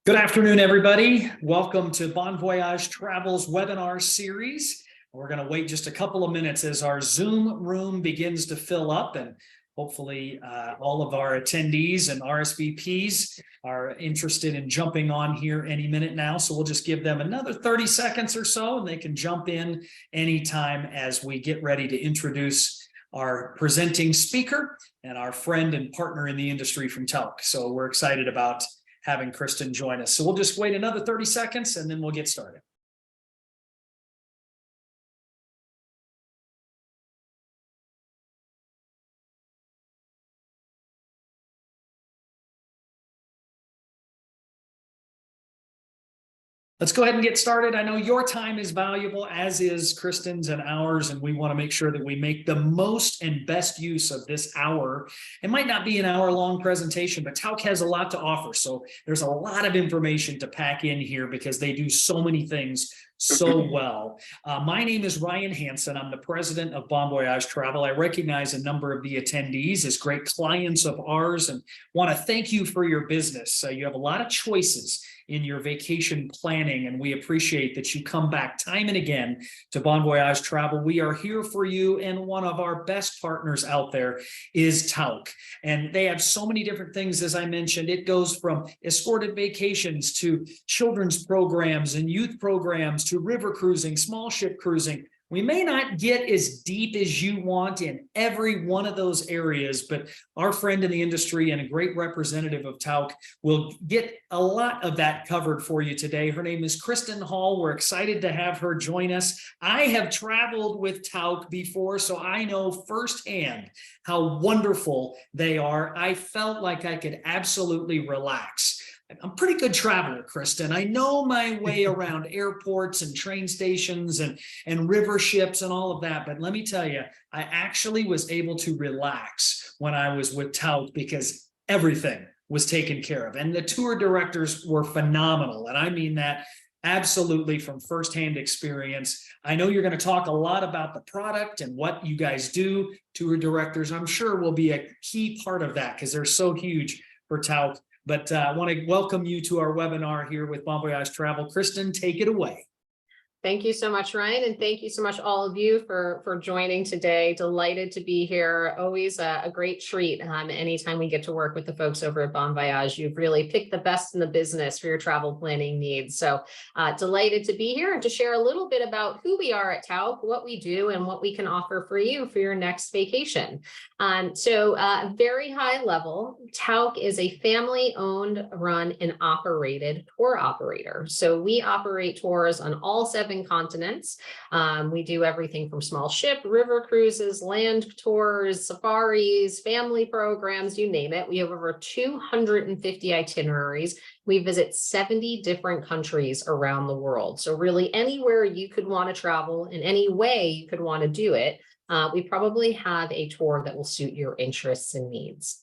Good afternoon, everybody. Welcome to Bon Voyage Travel's webinar series. We're going to wait just a couple of minutes as our Zoom room begins to fill up, and hopefully all of our attendees and RSVPs are interested in jumping on here any minute now. So we'll just give them another 30 seconds or so, and they can jump in anytime as we get ready to introduce our presenting speaker and our friend and partner in the industry from Tauck. So we're excited about having Kristen join us. So we'll just wait another 30 seconds and then we'll get started. Let's go ahead and get started. I know your time is valuable, as is Kristen's and ours, and we want to make sure that we make the most and best use of this hour. It might not be an hour-long presentation, but Tauck has a lot to offer. So there's a lot of information to pack in here because they do so many things so well. My name is Ryan Hansen. I'm the president of Bon Voyage Travel. I recognize a number of the attendees as great clients of ours and want to thank you for your business. You have a lot of choices in your vacation planning, and we appreciate that you come back time and again to Bon Voyage Travel. We are here for you, and one of our best partners out there is Tauck. And they have so many different things, as I mentioned. It goes from escorted vacations to children's programs and youth programs to river cruising, small ship cruising. We may not get as deep as you want in every one of those areas, but our friend in the industry and a great representative of Tauck will get a lot of that covered for you today. Her name is Kristen Hall. We're excited to have her join us. I have traveled with Tauck before, so I know firsthand how wonderful they are. I felt like I could absolutely relax. I'm a pretty good traveler, Kristen. I know my way around airports and train stations and river ships and all of that. But let me tell you, I actually was able to relax when I was with Tauck because everything was taken care of. And the tour directors were phenomenal. And I mean that absolutely from firsthand experience. I know you're going to talk a lot about the product and what you guys do. Tour directors, I'm sure, will be a key part of that because they're so huge for Tauck. But I want to welcome you to our webinar here with Bon Voyage Travel. Kristen, take it away. Thank you so much, Ryan, and thank you so much, all of you, for joining today. Delighted to be here. Always a great treat anytime we get to work with the folks over at Bon Voyage. You've really picked the best in the business for your travel planning needs. So delighted to be here and to share a little bit about who we are at Tauck, what we do, and what we can offer for you for your next vacation. Very high level, Tauck is a family-owned, run, and operated tour operator. So we operate tours on all 7 continents. We do everything from small ship, river cruises, land tours, safaris, family programs, you name it. We have over 250 itineraries. We visit 70 different countries around the world. So really anywhere you could want to travel in any way you could want to do it, we probably have a tour that will suit your interests and needs.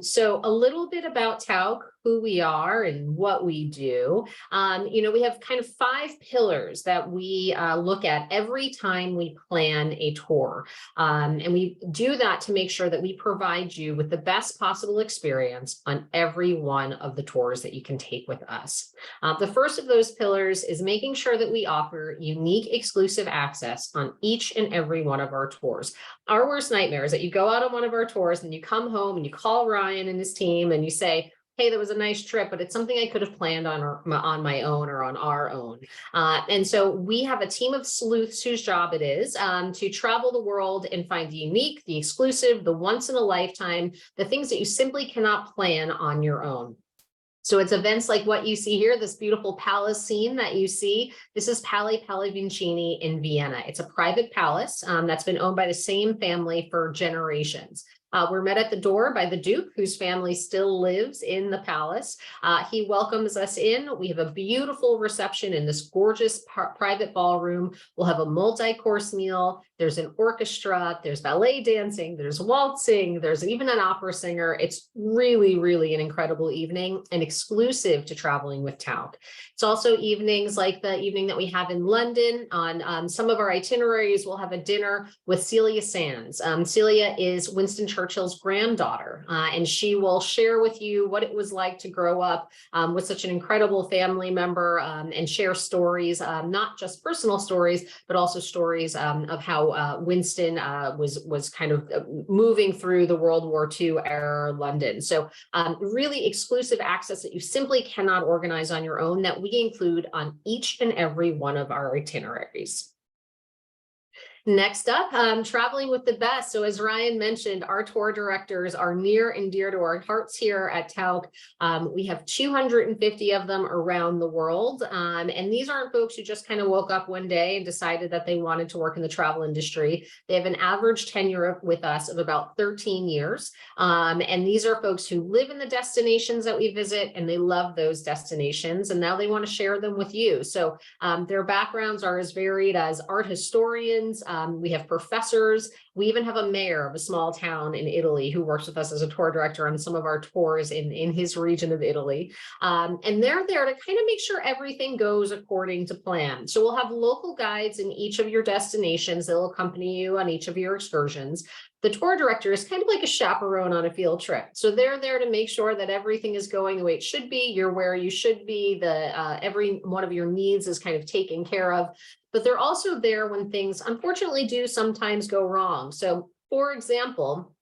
So a little bit about Tauck, who we are and what we do. We have kind of 5 pillars that we look at every time we plan a tour. And we do that to make sure that we provide you with the best possible experience on every one of the tours that you can take with us. The first of those pillars is making sure that we offer unique exclusive access on each and every one of our tours. Our worst nightmare is that you go out on one of our tours and you come home and you call Ryan and his team and you say, hey, that was a nice trip, but it's something I could have planned on my own or on our own. And so we have a team of sleuths whose job it is to travel the world and find the unique, the exclusive, the once in a lifetime, the things that you simply cannot plan on your own. So it's events like what you see here, this beautiful palace scene that you see. This is Palais Pallavicini in Vienna. It's a private palace that's been owned by the same family for generations. We're met at the door by the Duke, whose family still lives in the palace. He welcomes us in. We have a beautiful reception in this gorgeous private ballroom. We'll have a multi-course meal. There's an orchestra, there's ballet dancing, there's waltzing, there's even an opera singer. It's really, really an incredible evening and exclusive to traveling with Tauck. It's also evenings like the evening that we have in London. On some of our itineraries, we'll have a dinner with Celia Sands. Celia is Winston Churchill Churchill's granddaughter, and she will share with you what it was like to grow up with such an incredible family member, and share stories, not just personal stories, but also stories of how Winston was kind of moving through the World War II era London. So really exclusive access that you simply cannot organize on your own, that we include on each and every one of our itineraries. Next up, traveling with the best. So as Ryan mentioned, our tour directors are near and dear to our hearts here at Tauck. We have 250 of them around the world. And these aren't folks who just kind of woke up one day and decided that they wanted to work in the travel industry. They have an average tenure with us of about 13 years. And these are folks who live in the destinations that we visit, and they love those destinations. And now they want to share them with you. So their backgrounds are as varied as art historians. We have professors. We even have a mayor of a small town in Italy who works with us as a tour director on some of our tours in his region of Italy. And they're there to kind of make sure everything goes according to plan. So we'll have local guides in each of your destinations. They'll accompany you on each of your excursions. The tour director is kind of like a chaperone on a field trip. So they're there to make sure that everything is going the way it should be. You're where you should be. Every one of your needs is kind of taken care of. But they're also there when things unfortunately do sometimes go wrong. So for example,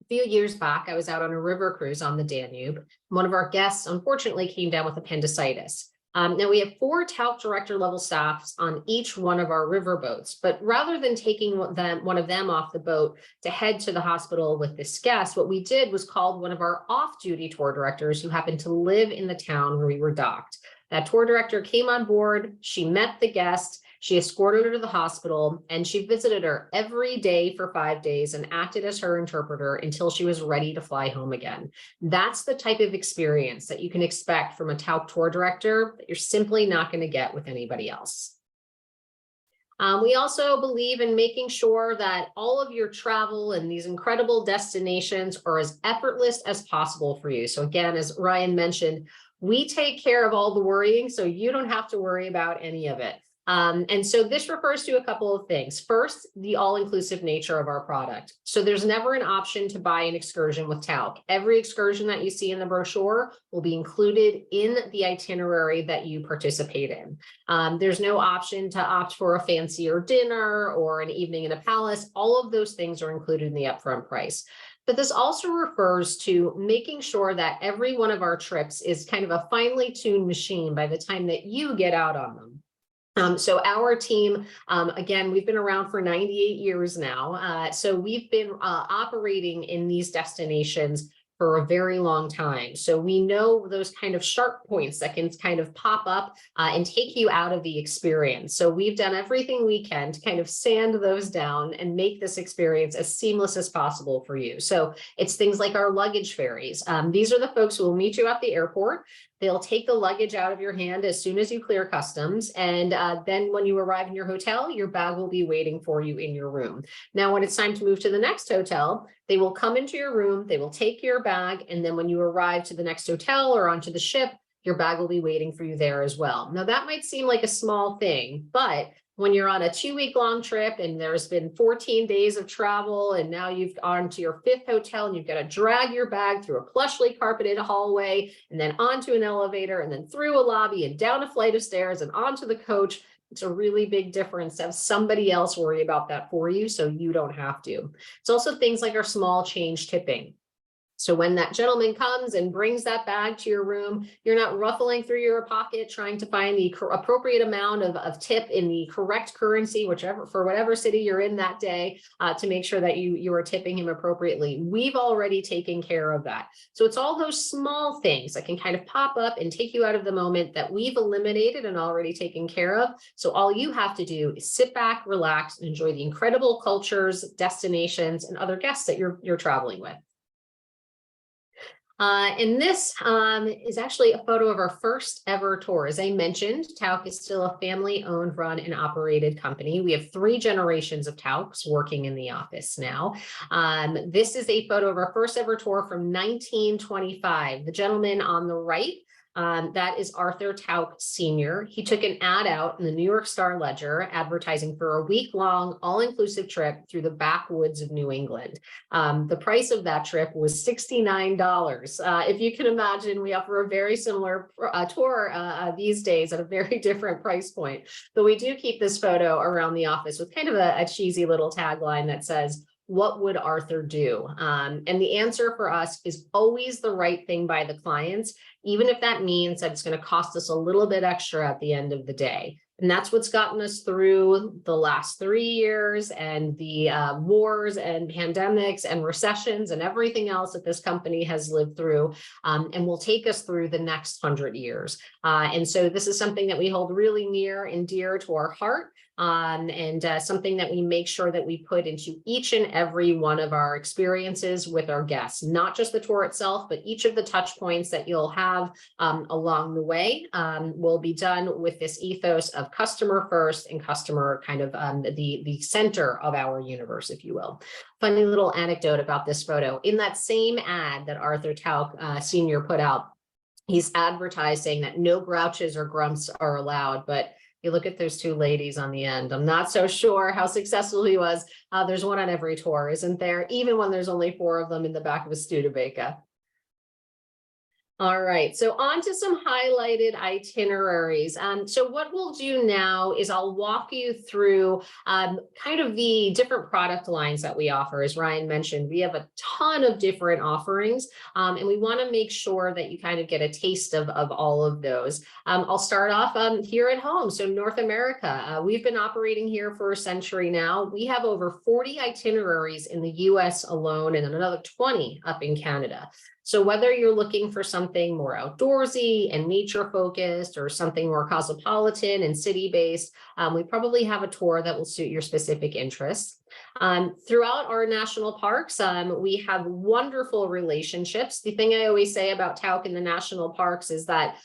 a few years back, I was out on a river cruise on the Danube. One of our guests unfortunately came down with appendicitis. Now we have 4 Tauck director level staffs on each one of our river boats, but rather than taking one of them off the boat to head to the hospital with this guest, what we did was called one of our off-duty tour directors who happened to live in the town where we were docked. That tour director came on board, she met the guest, she escorted her to the hospital, and she visited her every day for 5 days and acted as her interpreter until she was ready to fly home again. That's the type of experience that you can expect from a Tauck tour director that you're simply not going to get with anybody else. We also believe in making sure that all of your travel and these incredible destinations are as effortless as possible for you. So again, as Ryan mentioned, we take care of all the worrying, so you don't have to worry about any of it. And so this refers to a couple of things. First, the all-inclusive nature of our product. So there's never an option to buy an excursion with Tauck. Every excursion that you see in the brochure will be included in the itinerary that you participate in. There's no option to opt for a fancier dinner or an evening in a palace. All of those things are included in the upfront price. But this also refers to making sure that every one of our trips is kind of a finely tuned machine by the time that you get out on them. So our team, again, we've been around for 98 years now. So we've been operating in these destinations for a very long time. So we know those kind of sharp points that can kind of pop up and take you out of the experience. So we've done everything we can to kind of sand those down and make this experience as seamless as possible for you. So it's things like our luggage ferries. These are the folks who will meet you at the airport. They'll take the luggage out of your hand as soon as you clear customs. And then when you arrive in your hotel, your bag will be waiting for you in your room. Now, when it's time to move to the next hotel, they will come into your room, they will take your bag. And then when you arrive to the next hotel or onto the ship, your bag will be waiting for you there as well. Now, that might seem like a small thing, but when you're on a 2-week-long trip and there's been 14 days of travel and now you've gone to your 5th hotel and you've got to drag your bag through a plushly carpeted hallway and then onto an elevator and then through a lobby and down a flight of stairs and onto the coach, it's a really big difference to have somebody else worry about that for you so you don't have to. It's also things like our small change tipping. So when that gentleman comes and brings that bag to your room, you're not ruffling through your pocket trying to find the appropriate amount of tip in the correct currency, for whatever city you're in that day, to make sure that you are tipping him appropriately. We've already taken care of that. So it's all those small things that can kind of pop up and take you out of the moment that we've eliminated and already taken care of. So all you have to do is sit back, relax, and enjoy the incredible cultures, destinations, and other guests that you're traveling with. And this is actually a photo of our first ever tour. As I mentioned, Tauck is still a family-owned, run, and operated company. We have 3 generations of Taucks working in the office now. This is a photo of our first ever tour from 1925. The gentleman on the right That is Arthur Tauck Sr. He took an ad out in the New York Star Ledger advertising for a week-long all-inclusive trip through the backwoods of New England. The price of that trip was $69. If you can imagine, we offer a very similar tour these days at a very different price point. But we do keep this photo around the office with kind of a cheesy little tagline that says, "What would Arthur do?" And the answer for us is always the right thing by the clients, even if that means that it's going to cost us a little bit extra at the end of the day. And that's what's gotten us through the last 3 years and the wars and pandemics and recessions and everything else that this company has lived through, and will take us through the next 100 years. And so this is something that we hold really near and dear to our heart. And something that we make sure that we put into each and every one of our experiences with our guests, not just the tour itself, but each of the touch points that you'll have along the way will be done with this ethos of customer first and customer kind of the center of our universe, if you will. Funny little anecdote about this photo. In that same ad that Arthur Tauck Sr. put out, he's advertising that no grouches or grumps are allowed, but you look at those two ladies on the end. I'm not so sure how successful he was. There's one on every tour, isn't there? Even when there's only 4 of them in the back of a Studebaker. All right, so on to some highlighted itineraries. So what we'll do now is I'll walk you through kind of the different product lines that we offer. As Ryan mentioned, we have a ton of different offerings, and we want to make sure that you kind of get a taste of all of those. I'll start off here at home. So North America, we've been operating here for a century now. We have over 40 itineraries in the US alone and another 20 up in Canada. So whether you're looking for something more outdoorsy and nature focused or something more cosmopolitan and city based, we probably have a tour that will suit your specific interests. Throughout our national parks, we have wonderful relationships. The thing I always say about Tauck in the national parks is that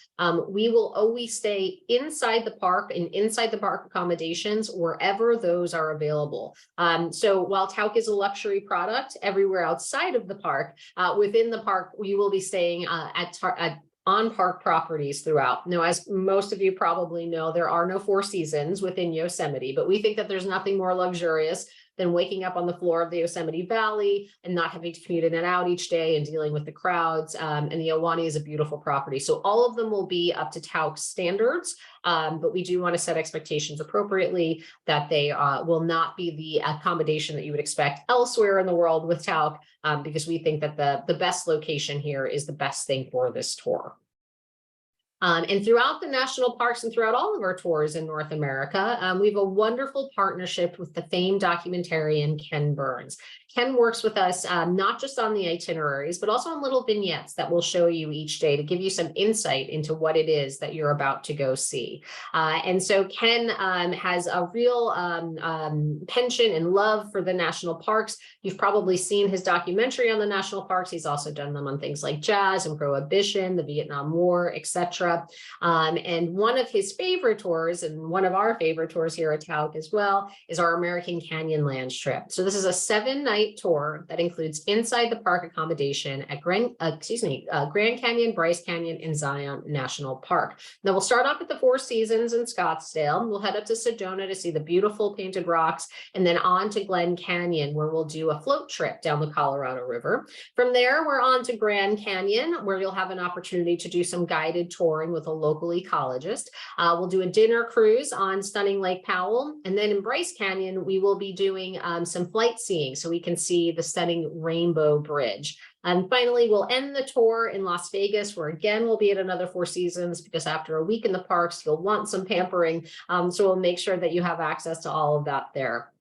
we will always stay inside the park and inside the park accommodations wherever those are available. So while Tauck is a luxury product everywhere outside of the park, within the park, we will be staying on park properties throughout. Now, as most of you probably know, there are no 4 seasons within Yosemite, but we think that there's nothing more luxurious than waking up on the floor of the Yosemite Valley and not having to commute in and out each day and dealing with the crowds. And the Ahwahnee is a beautiful property. So all of them will be up to Tauck standards, but we do want to set expectations appropriately that they will not be the accommodation that you would expect elsewhere in the world with Tauck, because we think that the best location here is the best thing for this tour. And throughout the national parks and throughout all of our tours in North America, we have a wonderful partnership with the famed documentarian Ken Burns. Ken works with us not just on the itineraries, but also on little vignettes that we'll show you each day to give you some insight into what it is that you're about to go see. And so Ken has a real penchant and love for the national parks. You've probably seen his documentary on the national parks. He's also done them on things like jazz and prohibition, the Vietnam War, etc. And one of his favorite tours, and one of our favorite tours here at Tauck as well, is our American Canyonlands trip. So this is a 7-night tour that includes inside the park accommodation at Grand Canyon, Bryce Canyon, and Zion National Park. Now we'll start off at the 4 Seasons in Scottsdale. We'll head up to Sedona to see the beautiful painted rocks, and then on to Glen Canyon, where we'll do a float trip down the Colorado River. From there, we're on to Grand Canyon, where you'll have an opportunity to do some guided touring with a local ecologist. We'll do a dinner cruise on stunning Lake Powell, and then in Bryce Canyon, we will be doing some flight seeing so we can see the stunning Rainbow Bridge. And finally, we'll end the tour in Las Vegas, where again, we'll be at another 4 Seasons, because after a week in the parks, you'll want some pampering. So we'll make sure that you have access to all of that there.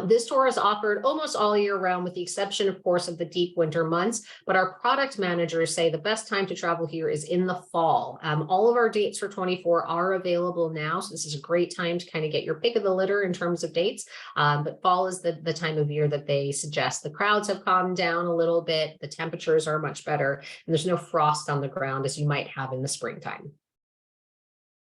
This tour is offered almost all year round, with the exception, of course, of the deep winter months. But our product managers say the best time to travel here is in the fall. All of our dates for 24 are available now. So this is a great time to kind of get your pick of the litter in terms of dates. But fall is the time of year that they suggest. The crowds have calmed down a little bit. The temperatures are much better, and there's no frost on the ground as you might have in the springtime.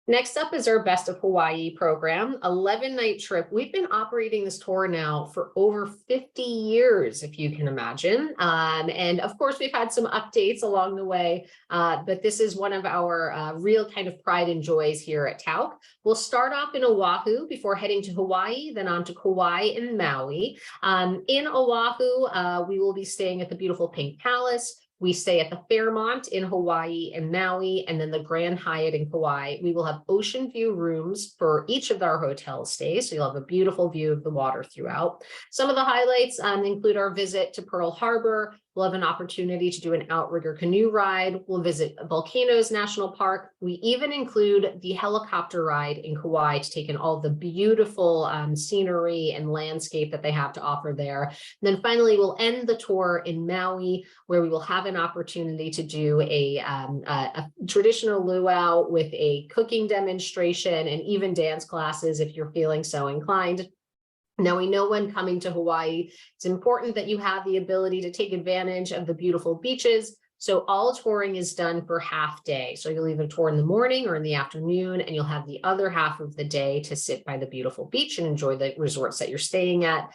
Next up is our Best of Hawaii program, 11-night trip. We've been operating this tour now for over 50 years, if you can imagine. And of course, we've had some updates along the way, but this is one of our real kind of pride and joys here at Tauck. We'll start off in Oahu before heading to Hawaii, then on to Kauai and Maui. In Oahu, we will be staying at the beautiful Pink Palace. We stay at the Fairmont in Hawaii and Maui, and then the Grand Hyatt in Kauai. We will have ocean view rooms for each of our hotel stays, so you'll have a beautiful view of the water throughout. Some of the highlights include our visit to Pearl Harbor. We'll have an opportunity to do an outrigger canoe ride. We'll visit Volcanoes National Park. We even include the helicopter ride in Kauai to take in all the beautiful scenery and landscape that they have to offer there. And then finally, we'll end the tour in Maui, where we will have an opportunity to do a traditional luau with a cooking demonstration and even dance classes if you're feeling so inclined. Now, we know when coming to Hawaii, it's important that you have the ability to take advantage of the beautiful beaches. So all touring is done for half day. So you'll either tour in the morning or in the afternoon, and you'll have the other half of the day to sit by the beautiful beach and enjoy the resorts that you're staying at.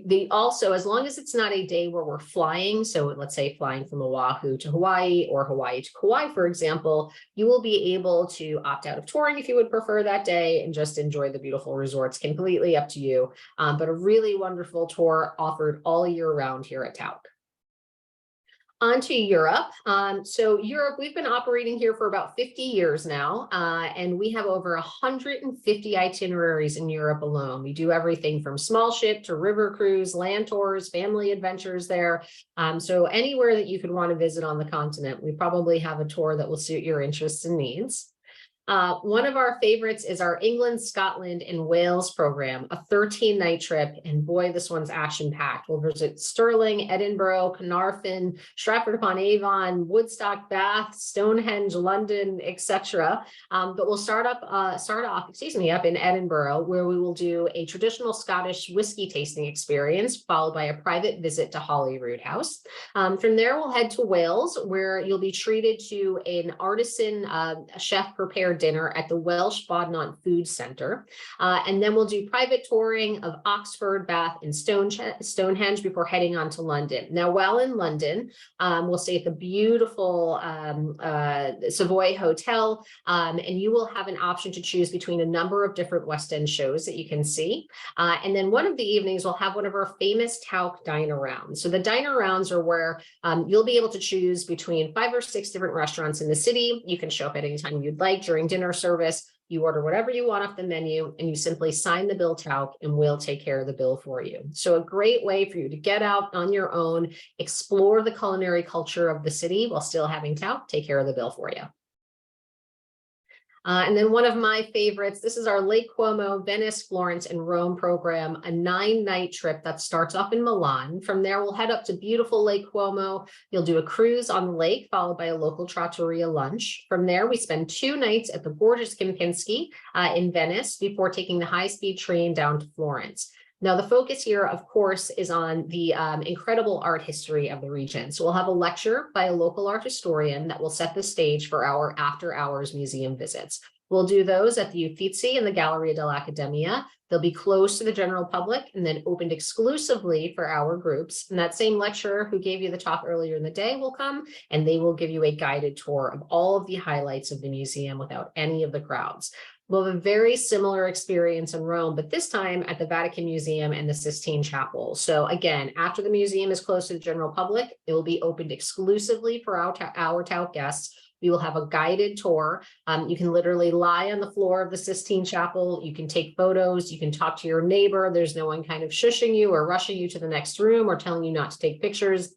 They also, as long as it's not a day where we're flying, so let's say flying from Oahu to Hawaii or Hawaii to Kauai, for example, you will be able to opt out of touring if you would prefer that day and just enjoy the beautiful resorts, completely up to you. But a really wonderful tour offered all year round here at Tauck. On to Europe. So Europe, we've been operating here for about 50 years now, and we have over 150 itineraries in Europe alone. We do everything from small ship to river cruise, land tours, family adventures there. So anywhere that you could want to visit on the continent, we probably have a tour that will suit your interests and needs. One of our favorites is our England, Scotland, and Wales program, a 13-night trip. And boy, this one's action-packed. We'll visit Stirling, Edinburgh, Carnarvon, Stratford-upon-Avon, Woodstock, Bath, Stonehenge, London, etc. But we'll start off up in Edinburgh, where we will do a traditional Scottish whiskey tasting experience, followed by a private visit to Holyrood House. From there, we'll head to Wales, where you'll be treated to an artisan chef-prepared dinner at the Welsh Bodnant Food Centre. And then we'll do private touring of Oxford, Bath, and Stonehenge before heading on to London. Now, while in London, we'll stay at the beautiful Savoy Hotel, and you will have an option to choose between a number of different West End shows that you can see. And then one of the evenings, we'll have one of our famous Tauck dine-arounds. So the dine-arounds are where you'll be able to choose between 5 or 6 different restaurants in the city. You can show up at any time you'd like during dinner service. You order whatever you want off the menu, and you simply sign the bill, Tauck, and we'll take care of the bill for you. So a great way for you to get out on your own, explore the culinary culture of the city while still having Tauck take care of the bill for you. And then one of my favorites, this is our Lake Como, Venice, Florence, and Rome program, a 9-night trip that starts off in Milan. From there, we'll head up to beautiful Lake Como. You'll do a cruise on the lake, followed by a local trattoria lunch. From there, we spend 2 nights at the gorgeous Kempinski in Venice before taking the high-speed train down to Florence. Now, the focus here, of course, is on the incredible art history of the region. So we'll have a lecture by a local art historian that will set the stage for our after-hours museum visits. We'll do those at the Uffizi and the Galleria dell'Accademia. They'll be closed to the general public and then opened exclusively for our groups. And that same lecturer who gave you the talk earlier in the day will come, and they will give you a guided tour of all of the highlights of the museum without any of the crowds. We'll have a very similar experience in Rome, but this time at the Vatican Museum and the Sistine Chapel. So again, after the museum is closed to the general public, it will be opened exclusively for our Tauck guests. We will have a guided tour. You can literally lie on the floor of the Sistine Chapel. You can take photos. You can talk to your neighbor. There's no one kind of shushing you or rushing you to the next room or telling you not to take pictures.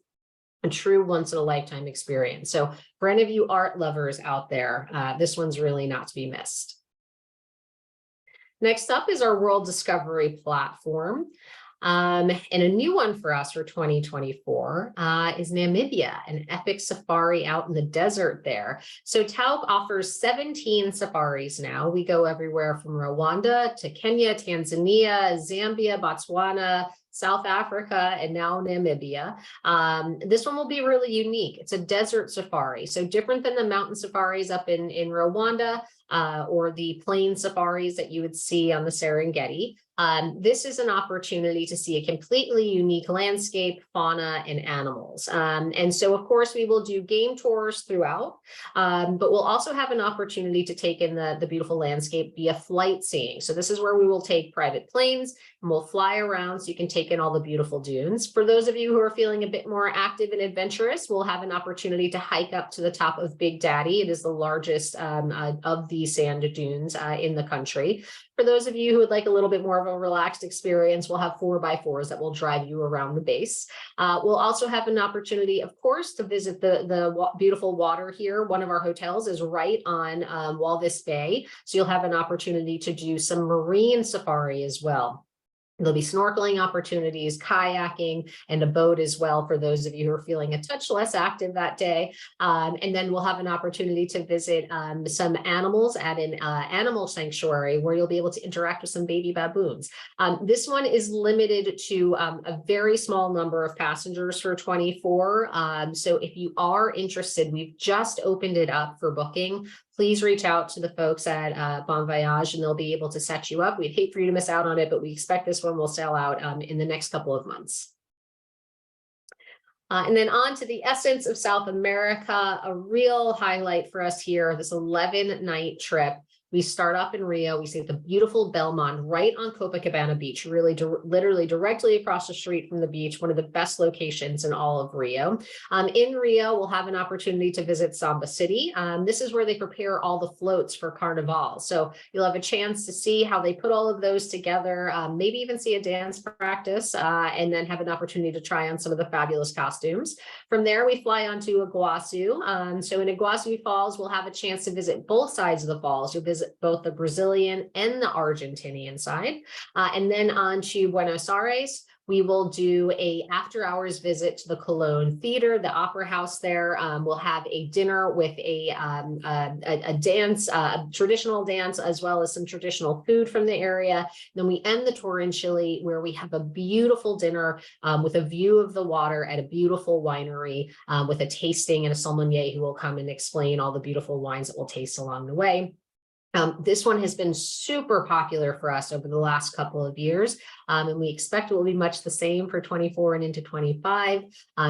A true once-in-a-lifetime experience. So for any of you art lovers out there, this one's really not to be missed. Next up is our World Discovery platform. And a new one for us for 2024 is Namibia, an epic safari out in the desert there. So Tauck offers 17 safaris now. We go everywhere from Rwanda to Kenya, Tanzania, Zambia, Botswana, South Africa, and now Namibia. This one will be really unique. It's a desert safari, so different than the mountain safaris up in Rwanda. or the plain safaris that you would see on the Serengeti. This is an opportunity to see a completely unique landscape, fauna, and animals. And so, of course, we will do game tours throughout, but we'll also have an opportunity to take in the beautiful landscape via flight seeing. So this is where we will take private planes and we'll fly around so you can take in all the beautiful dunes. For those of you who are feeling a bit more active and adventurous, we'll have an opportunity to hike up to the top of Big Daddy. It is the largest of the sand dunes in the country. For those of you who would like a little bit more of a relaxed experience, we'll have 4x4s that will drive you around the base. We'll also have an opportunity, of course, to visit the beautiful water here. One of our hotels is right on Walvis Bay, so you'll have an opportunity to do some marine safari as well. There'll be snorkeling opportunities, kayaking, and a boat as well for those of you who are feeling a touch less active that day. And then we'll have an opportunity to visit some animals at an animal sanctuary where you'll be able to interact with some baby baboons. This one is limited to a very small number of passengers for 24. So if you are interested, we've just opened it up for booking. Please reach out to the folks at Bon Voyage and they'll be able to set you up. We'd hate for you to miss out on it, but we expect this one will sell out in the next couple of months. And then on to the essence of South America, a real highlight for us here, this 11-night trip. We start off in Rio. We see the beautiful Belmont right on Copacabana Beach, really literally directly across the street from the beach, one of the best locations in all of Rio. In Rio, we'll have an opportunity to visit Samba City. This is where they prepare all the floats for Carnival. So you'll have a chance to see how they put all of those together, maybe even see a dance practice, and then have an opportunity to try on some of the fabulous costumes. From there, we fly on to Iguazu. So in Iguazu Falls, we'll have a chance to visit both sides of the falls. You'll visit both the Brazilian and the Argentinian side. And then on to Buenos Aires, we will do a after-hours visit to the Cologne Theater, the Opera House there. We'll have a dinner with a dance, a traditional dance, as well as some traditional food from the area. Then we end the tour in Chile, where we have a beautiful dinner with a view of the water at a beautiful winery with a tasting and a sommelier who will come and explain all the beautiful wines that we'll taste along the way. This one has been super popular for us over the last couple of years, and we expect it will be much the same for 24 and into 25.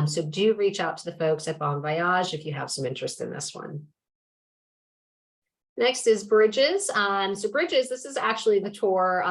So do reach out to the folks at Bon Voyage if you have some interest in this one. Next is Bridges. So Bridges, this is actually the tour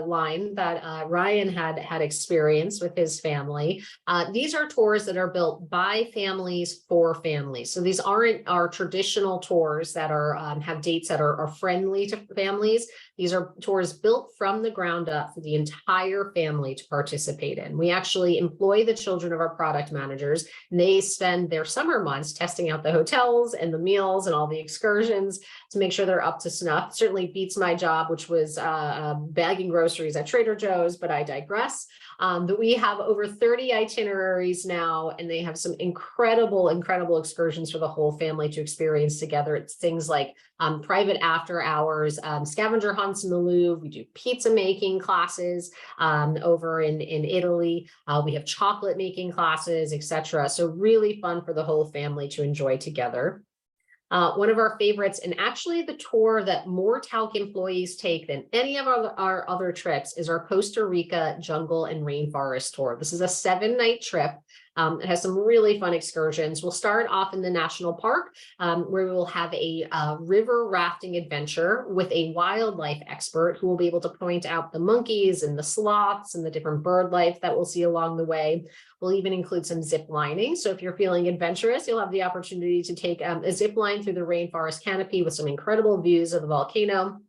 line that Ryan had experienced with his family. These are tours that are built by families for families. So these aren't our traditional tours that are have dates that are friendly to families. These are tours built from the ground up for the entire family to participate in. We actually employ the children of our product managers, and they spend their summer months testing out the hotels and the meals and all the excursions to make sure they're up to snuff. Certainly beats my job, which was bagging groceries at Trader Joe's, but I digress. But we have over 30 itineraries now, and they have some incredible excursions for the whole family to experience together. It's things like private after hours, scavenger hunts in the Louvre. We do pizza making classes over in Italy. We have chocolate making classes, etc. So really fun for the whole family to enjoy together. One of our favorites, and actually the tour that more Tauck employees take than any of our other trips, is our Costa Rica jungle and rainforest tour. This is a 7-night trip. It has some really fun excursions. We'll start off in the national park, where we will have a river rafting adventure with a wildlife expert who will be able to point out the monkeys and the sloths and the different bird life that we'll see along the way. We'll even include some zip lining. So if you're feeling adventurous, you'll have the opportunity to take a zip line through the rainforest canopy with some incredible views of the volcano.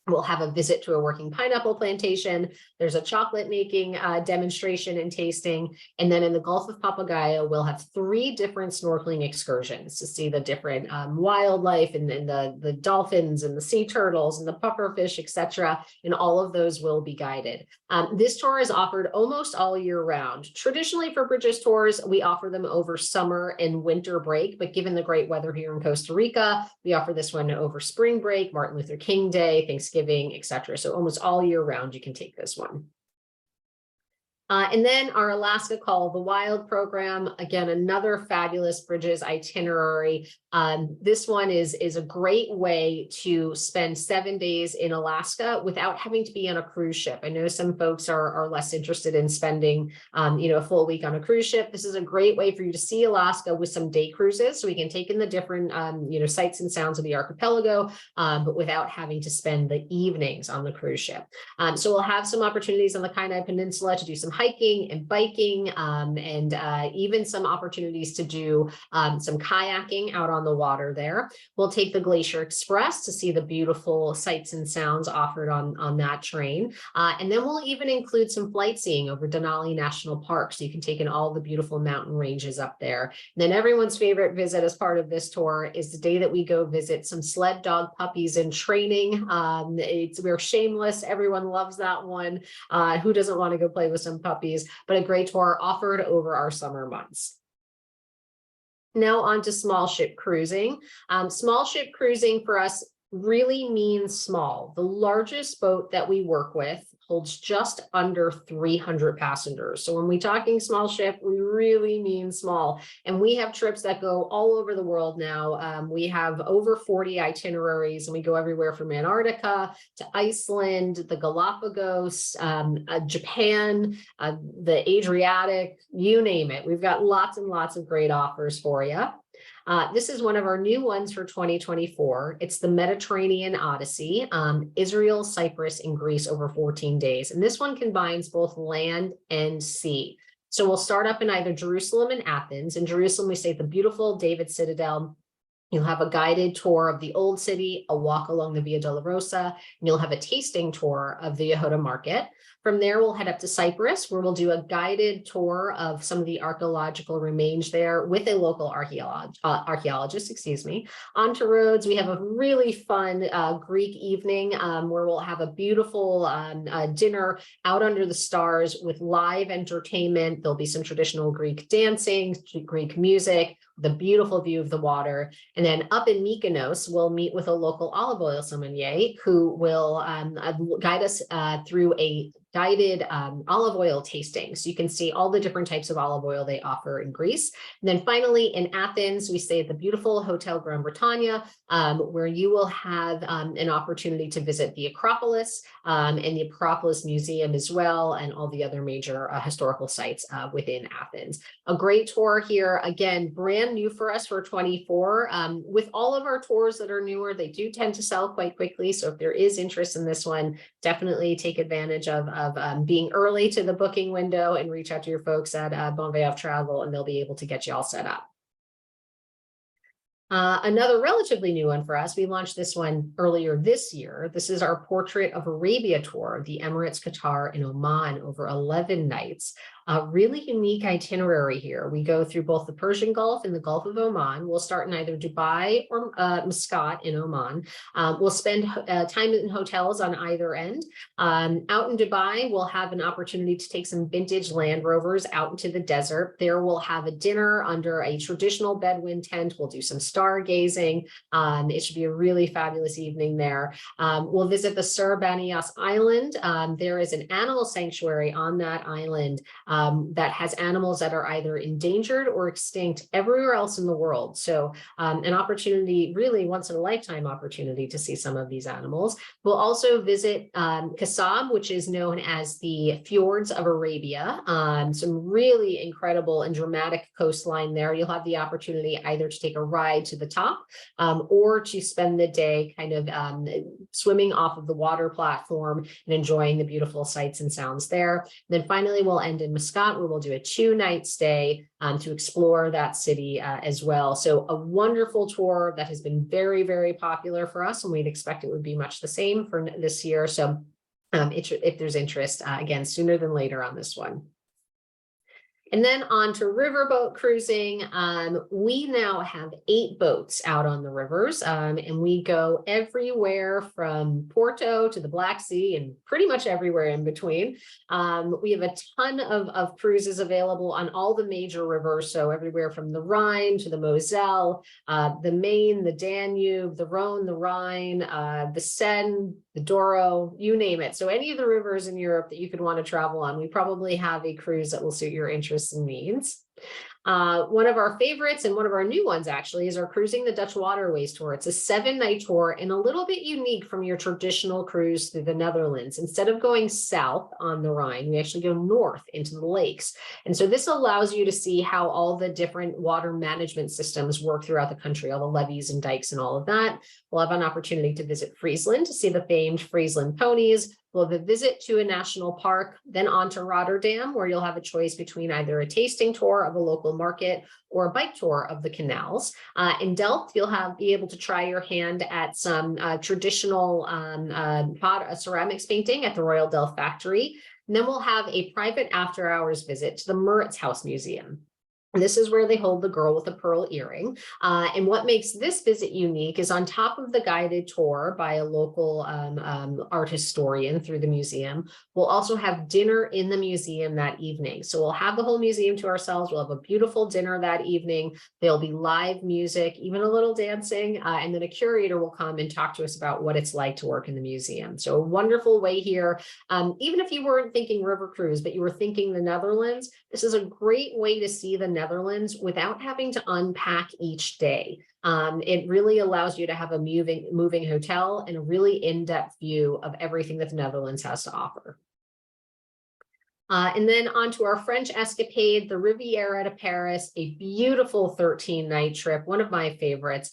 We'll have a visit to a working pineapple plantation. There's a chocolate making demonstration and tasting. And then in the Gulf of Papagayo, we'll have 3 different snorkeling excursions to see the different wildlife and the dolphins and the sea turtles and the pufferfish, etc. And all of those will be guided. This tour is offered almost all year round. Traditionally for Bridges tours, we offer them over summer and winter break, but given the great weather here in Costa Rica, we offer this one over spring break, Martin Luther King Day, Thanksgiving, etc. So almost all year round, you can take this one. And then our Alaska Call of the Wild program, again, another fabulous bridges itinerary. This one is a great way to spend 7 days in Alaska without having to be on a cruise ship. I know some folks are less interested in spending, a full week on a cruise ship. This is a great way for you to see Alaska with some day cruises. So we can take in the different, sights and sounds of the archipelago, but without having to spend the evenings on the cruise ship. So we'll have some opportunities on the Kenai Peninsula to do some hiking and biking, and even some opportunities to do some kayaking out on the water there. We'll take the Glacier Express to see the beautiful sights and sounds offered on that train. And then we'll even include some flight seeing over Denali National Park, so you can take in all the beautiful mountain ranges up there. And then everyone's favorite visit as part of this tour is the day that we go visit some sled dog puppies in training. We're shameless. Everyone loves that one. Who doesn't want to go play with some puppies? But a great tour offered over our summer months. Now on to small ship cruising. Small ship cruising for us really means small. The largest boat that we work with holds just under 300 passengers. So when we're talking small ship, we really mean small. And we have trips that go all over the world now. We have over 40 itineraries, and we go everywhere from Antarctica to Iceland, the Galapagos, Japan, the Adriatic, you name it. We've got lots and lots of great offers for you. This is one of our new ones for 2024. It's the Mediterranean Odyssey, Israel, Cyprus, and Greece over 14 days. And this one combines both land and sea. So we'll start up in either Jerusalem and Athens. In Jerusalem, we stay at the beautiful David Citadel. You'll have a guided tour of the old city, a walk along the Via Dolorosa, and you'll have a tasting tour of the Yehuda market. From there, we'll head up to Cyprus, where we'll do a guided tour of some of the archaeological remains there with a local archaeologist, Onto Rhodes, we have a really fun Greek evening where we'll have a beautiful dinner out under the stars with live entertainment. There'll be some traditional Greek dancing, Greek music, the beautiful view of the water. And then up in Mykonos, we'll meet with a local olive oil sommelier who will guide us through a guided olive oil tasting. So you can see all the different types of olive oil they offer in Greece. And then finally in Athens, we stay at the beautiful Hotel Grand Britannia, where you will have an opportunity to visit the Acropolis and the Acropolis Museum as well, and all the other major historical sites within Athens. A great tour here, again, brand new for us for 24. With all of our tours that are newer, they do tend to sell quite quickly. So if there is interest in this one, definitely take advantage of being early to the booking window and reach out to your folks at Bon Voyage Travel, and they'll be able to get you all set up. Another relatively new one for us, we launched this one earlier this year. This is our Portrait of Arabia tour, the Emirates, Qatar, and Oman over 11 nights. A really unique itinerary here. We go through both the Persian Gulf and the Gulf of Oman. We'll start in either Dubai or Muscat in Oman. We'll spend time in hotels on either end. Out in Dubai, we'll have an opportunity to take some vintage Land Rovers out into the desert. There we'll have a dinner under a traditional Bedouin tent. We'll do some stargazing. It should be a really fabulous evening there. We'll visit the Sur Banias Island. There is an animal sanctuary on that island that has animals that are either endangered or extinct everywhere else in the world. So an opportunity, really once in a lifetime opportunity to see some of these animals. We'll also visit Kasab, which is known as the Fjords of Arabia. Some really incredible and dramatic coastline there. You'll have the opportunity either to take a ride to the top or to spend the day kind of swimming off of the water platform and enjoying the beautiful sights and sounds there. And then finally, we'll end in Muscat, where we'll do a 2-night stay to explore that city as well. So a wonderful tour that has been very, very popular for us, and we'd expect it would be much the same for this year. So if there's interest, again, sooner than later on this one. And then on to riverboat cruising. We now have 8 boats out on the rivers, and we go everywhere from Porto to the Black Sea and pretty much everywhere in between. We have a ton of cruises available on all the major rivers, so everywhere from the Rhine to the Moselle, the Main, the Danube, the Rhone, the Rhine, the Seine, the Douro, you name it. So any of the rivers in Europe that you could want to travel on, we probably have a cruise that will suit your interests and needs. One of our favorites and one of our new ones actually is our Cruising the Dutch Waterways tour. It's a 7-night tour and a little bit unique from your traditional cruise through the Netherlands. Instead of going south on the Rhine, we actually go north into the lakes. And so this allows you to see how all the different water management systems work throughout the country, all the levees and dikes and all of that. We'll have an opportunity to visit Friesland to see the famed Friesland ponies. We'll have a visit to a national park, then on to Rotterdam, where you'll have a choice between either a tasting tour of a local market or a bike tour of the canals. In Delft, you'll be able to try your hand at some traditional ceramics painting at the Royal Delft Factory. And then we'll have a private after-hours visit to the Mauritshuis Museum. This is where they hold the girl with the pearl earring. And what makes this visit unique is on top of the guided tour by a local art historian through the museum, we'll also have dinner in the museum that evening. So we'll have the whole museum to ourselves. We'll have a beautiful dinner that evening. There'll be live music, even a little dancing, and then a curator will come and talk to us about what it's like to work in the museum. So a wonderful way here. Even if you weren't thinking river cruise, but you were thinking the Netherlands, this is a great way to see the Netherlands without having to unpack each day. It really allows you to have a moving hotel and a really in-depth view of everything that the Netherlands has to offer. And then on to our French escapade, the Riviera to Paris, a beautiful 13-night trip, one of my favorites.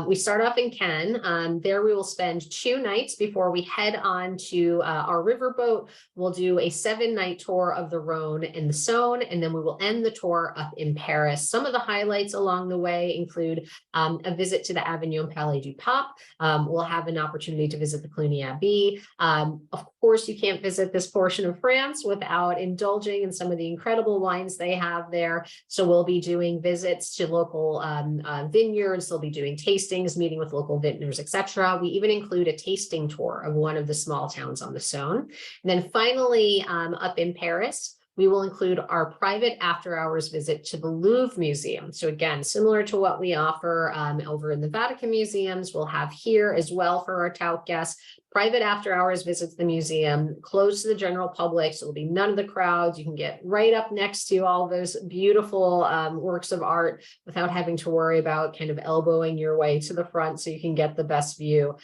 We start off in Cannes. There we will spend 2 nights before we head on to our riverboat. We'll do a 7-night tour of the Rhone and the Saône, and then we will end the tour up in Paris. Some of the highlights along the way include a visit to the Avignon Palais du Pape. We'll have an opportunity to visit the Cluny Abbey. Of course, you can't visit this portion of France without indulging in some of the incredible wines they have there. So we'll be doing visits to local vineyards. They'll be doing tastings, meeting with local vintners, etc. We even include a tasting tour of one of the small towns on the Saône. And then finally, up in Paris, we will include our private after-hours visit to the Louvre Museum. So again, similar to what we offer over in the Vatican museums, we'll have here as well for our Tauck guests. Private after-hours visits to the museum, closed to the general public, so there'll be none of the crowds. You can get right up next to all those beautiful works of art without having to worry about kind of elbowing your way to the front so you can get the best view.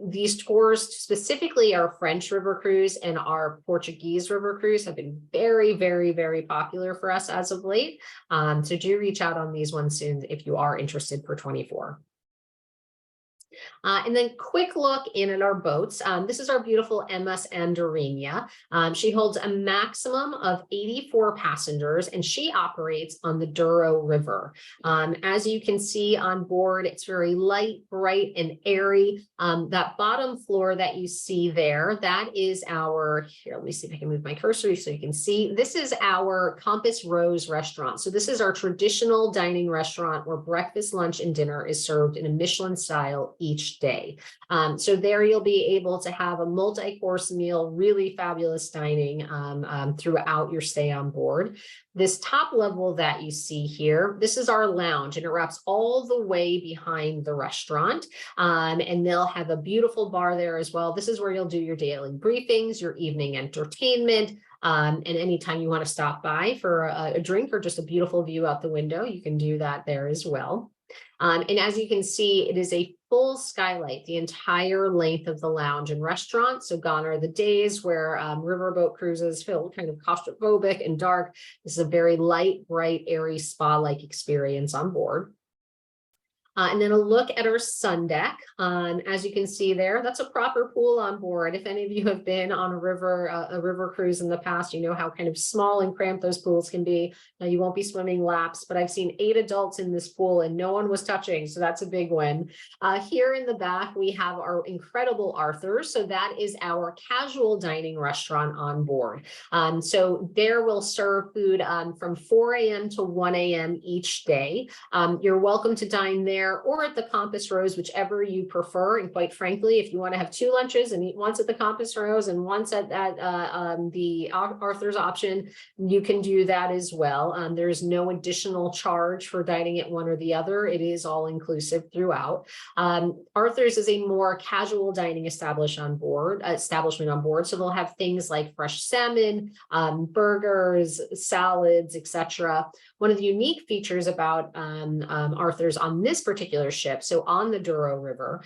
These tours, specifically our French river cruise and our Portuguese river cruise, have been very, very, very popular for us as of late. So do reach out on these ones soon if you are interested for 24. And then quick look in at our boats. This is our beautiful MS Andorinha. She holds a maximum of 84 passengers and she operates on the Douro River. As you can see on board, it's very light, bright, and airy. That bottom floor that you see there, that is our, here, let me see if I can move my cursor so you can see. This is our Compass Rose restaurant. So this is our traditional dining restaurant where breakfast, lunch, and dinner is served in a Michelin style each day. So there you'll be able to have a multi-course meal, really fabulous dining throughout your stay on board. This top level that you see here, this is our lounge and it wraps all the way behind the restaurant. And they'll have a beautiful bar there as well. This is where you'll do your daily briefings, your evening entertainment, and anytime you want to stop by for a drink or just a beautiful view out the window, you can do that there as well. And as you can see, it is a full skylight the entire length of the lounge and restaurant. So gone are the days where riverboat cruises feel kind of claustrophobic and dark. This is a very light, bright, airy, spa-like experience on board. And then a look at our sun deck. As you can see there, that's a proper pool on board. If any of you have been on a river cruise in the past, you know how kind of small and cramped those pools can be. Now you won't be swimming laps, but I've seen 8 adults in this pool and no one was touching, so that's a big win. Here in the back, we have our incredible Arthur's. So that is our casual dining restaurant on board. So there we'll serve food from 4 a.m. to 1 a.m. each day. You're welcome to dine there or at the Compass Rose, whichever you prefer. And quite frankly, if you want to have 2 lunches and eat once at the Compass Rose and once at the Arthur's option, you can do that as well. There is no additional charge for dining at one or the other. It is all inclusive throughout. Arthur's is a more casual dining establishment on board. So they'll have things like fresh salmon, burgers, salads, etc. One of the unique features about Arthur's on this particular ship, so on the Douro River,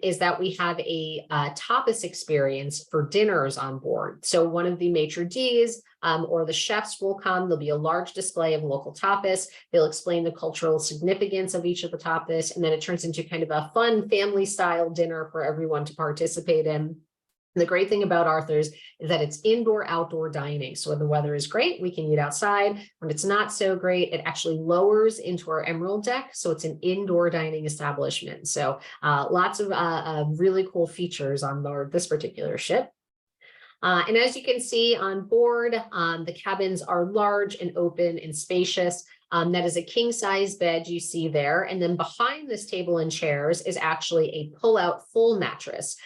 is that we have a tapas experience for dinners on board. So one of the maitre d's or the chefs will come. There'll be a large display of local tapas. They'll explain the cultural significance of each of the tapas, and then it turns into kind of a fun family style dinner for everyone to participate in. The great thing about Arthur's is that it's indoor-outdoor dining. So when the weather is great, we can eat outside. When it's not so great, it actually lowers into our Emerald deck. So it's an indoor dining establishment. So lots of really cool features on board this particular ship. And as you can see on board, the cabins are large and open and spacious. That is a king size bed you see there. And then behind this table and chairs is actually a pull-out full mattress.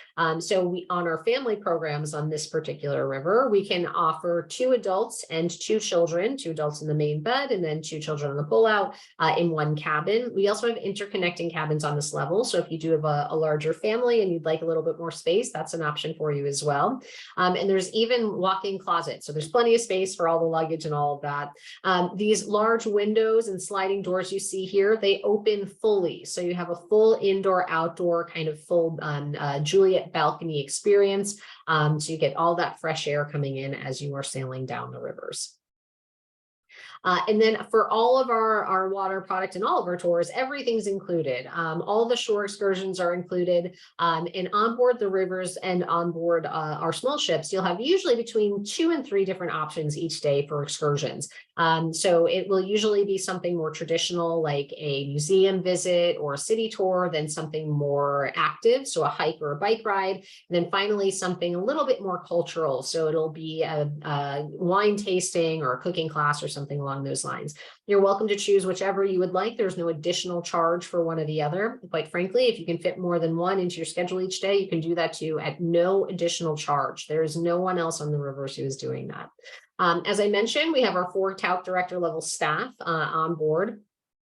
So we, on our family programs on this particular river, we can offer 2 adults and 2 children, 2 adults in the main bed and then 2 children on the pull-out in one cabin. We also have interconnecting cabins on this level. So if you do have a larger family and you'd like a little bit more space, that's an option for you as well. And there's even walk-in closets. So there's plenty of space for all the luggage and all of that. These large windows and sliding doors you see here, they open fully. So you have a full indoor-outdoor kind of full Juliet balcony experience. So you get all that fresh air coming in as you are sailing down the rivers. And then for all of our water product and all of our tours, everything's included. All the shore excursions are included. And on board the rivers and on board our small ships, you'll have usually between 2 and 3 different options each day for excursions. So it will usually be something more traditional, like a museum visit or a city tour, then something more active, so a hike or a bike ride, and then finally something a little bit more cultural. So it'll be a wine tasting or a cooking class or something along those lines. You're welcome to choose whichever you would like. There's no additional charge for one or the other. Quite frankly, if you can fit more than one into your schedule each day, you can do that too at no additional charge. There is no one else on the rivers who is doing that. As I mentioned, we have our 4 Tauck director level staff on board.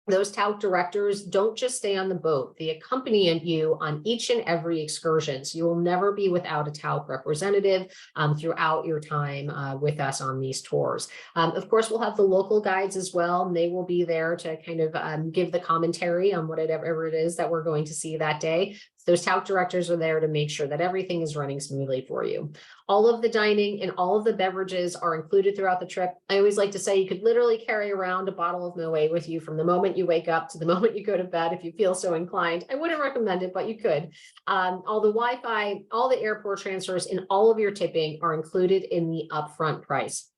Those Tauck directors don't just stay on the boat. They accompany you on each and every excursion. So you will never be without a Tauck representative throughout your time with us on these tours. Of course, we'll have the local guides as well, and they will be there to kind of give the commentary on whatever it is that we're going to see that day. Those Tauck directors are there to make sure that everything is running smoothly for you. All of the dining and all of the beverages are included throughout the trip. I always like to say you could literally carry around a bottle of Moët with you from the moment you wake up to the moment you go to bed if you feel so inclined. I wouldn't recommend it, but you could. All the Wi-Fi, all the airport transfers, and all of your tipping are included in the upfront price.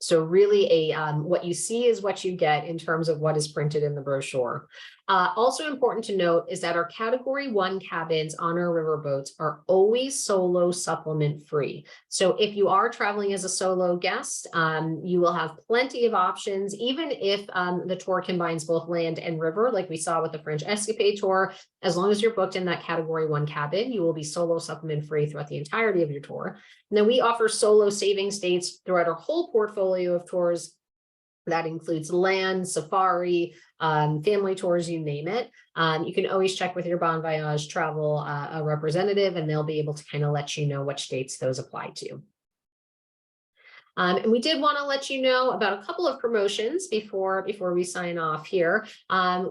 So really what you see is what you get in terms of what is printed in the brochure. Also important to note is that our Category 1 cabins on our river boats are always solo supplement free. So if you are traveling as a solo guest, you will have plenty of options, even if the tour combines both land and river, like we saw with the French Escapade tour. As long as you're booked in that Category 1 cabin, you will be solo supplement free throughout the entirety of your tour. And then we offer solo savings dates throughout our whole portfolio of tours. That includes land, safari, family tours, you name it. You can always check with your Bon Voyage travel representative, and they'll be able to kind of let you know which dates those apply to. And we did want to let you know about a couple of promotions before we sign off here.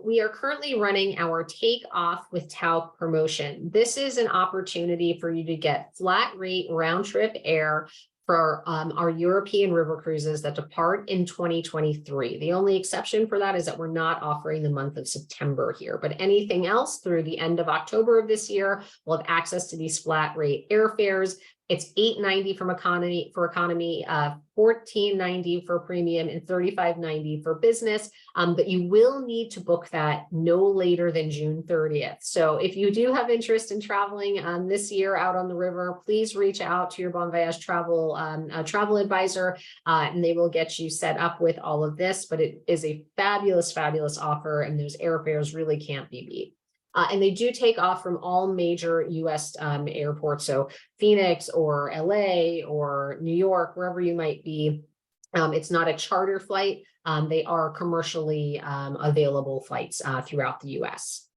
We are currently running our Take Off with Tauck promotion. This is an opportunity for you to get flat rate round trip air for our European river cruises that depart in 2023. The only exception for that is that we're not offering the month of September here, but anything else through the end of October of this year will have access to these flat rate airfares. It's $8.90 from economy $14.90 for premium, and $35.90 for business. But you will need to book that no later than June 30th. So if you do have interest in traveling this year out on the river, please reach out to your Bon Voyage travel advisor, and they will get you set up with all of this. But it is a fabulous, fabulous offer, and those airfares really can't be beat. And they do take off from all major US airports. So Phoenix or LA or New York, wherever you might be. It's not a charter flight. They are commercially available flights throughout the US.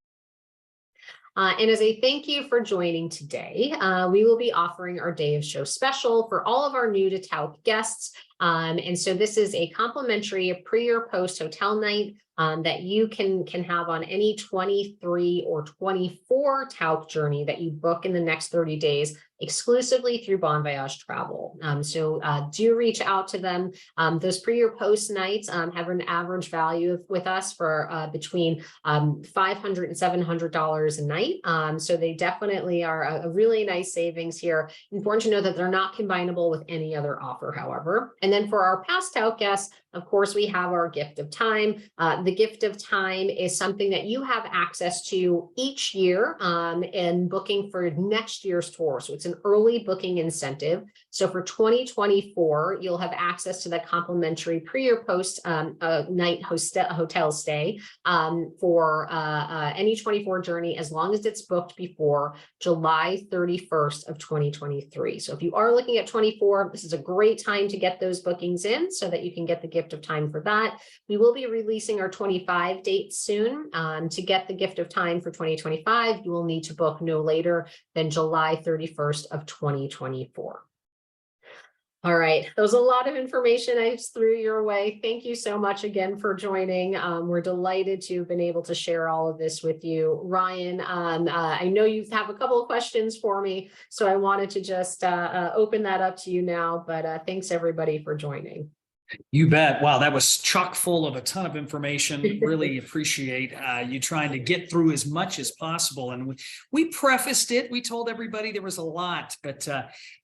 And as a thank you for joining today, we will be offering our Day of Show special for all of our new to Tauck guests. And so this is a complimentary pre or post hotel night that you can have on any 23 or 24 Tauck journey that you book in the next 30 days, exclusively through Bon Voyage Travel. So do reach out to them. Those pre or post nights have an average value with us for between $500 and $700 a night. So they definitely are a really nice savings here. Important to know that they're not combinable with any other offer, however. And then for our past Tauck guests, of course, we have our gift of time. The gift of time is something that you have access to each year in booking for next year's tour. So it's an early booking incentive. So for 2024, you'll have access to the complimentary pre or post night hotel stay for any 24 journey, as long as it's booked before July 31st of 2023. So if you are looking at 24, this is a great time to get those bookings in so that you can get the gift of time for that. We will be releasing our 25 dates soon. To get the gift of time for 2025, you will need to book no later than July 31st of 2024. All right, that was a lot of information I just threw your way. Thank you so much again for joining. We're delighted to have been able to share all of this with you. Ryan, I know you have a couple of questions for me, so I wanted to just open that up to you now, but thanks everybody for joining. You bet. Wow, that was chock full of a ton of information. Really appreciate you trying to get through as much as possible. And we prefaced it. We told everybody there was a lot, but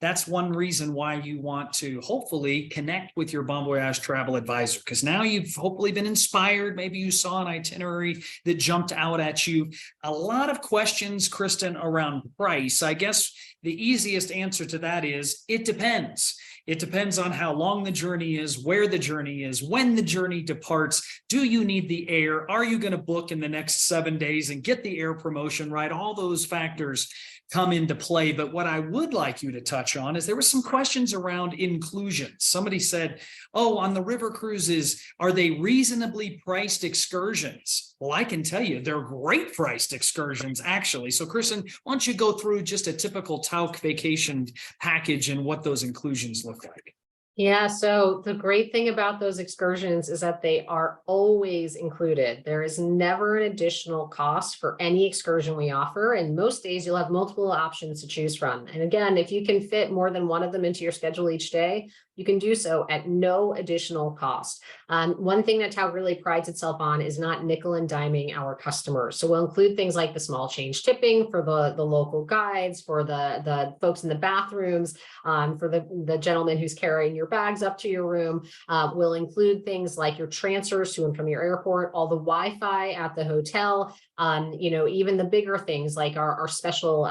that's one reason why you want to hopefully connect with your Bon Voyage travel advisor, because now you've hopefully been inspired. Maybe you saw an itinerary that jumped out at you. A lot of questions, Kristen, around price. I guess the easiest answer to that is it depends. It depends on how long the journey is, where the journey is, when the journey departs. Do you need the air? Are you going to book in the next 7 days and get the air promotion right? All those factors come into play. But what I would like you to touch on is there were some questions around inclusion. Somebody said, oh, on the river cruises, are they reasonably priced excursions? Well, I can tell you they're great priced excursions, actually. So Kristen, why don't you go through just a typical Tauck vacation package and what those inclusions look like? Yeah, so the great thing about those excursions is that they are always included. There is never an additional cost for any excursion we offer. And most days you'll have multiple options to choose from. And again, if you can fit more than one of them into your schedule each day, you can do so at no additional cost. One thing that Tauck really prides itself on is not nickel and diming our customers. So we'll include things like the small change tipping for the local guides, for the folks in the bathrooms, for the gentleman who's carrying your bags up to your room. We'll include things like your transfers to and from your airport, all the Wi-Fi at the hotel, even the bigger things like our special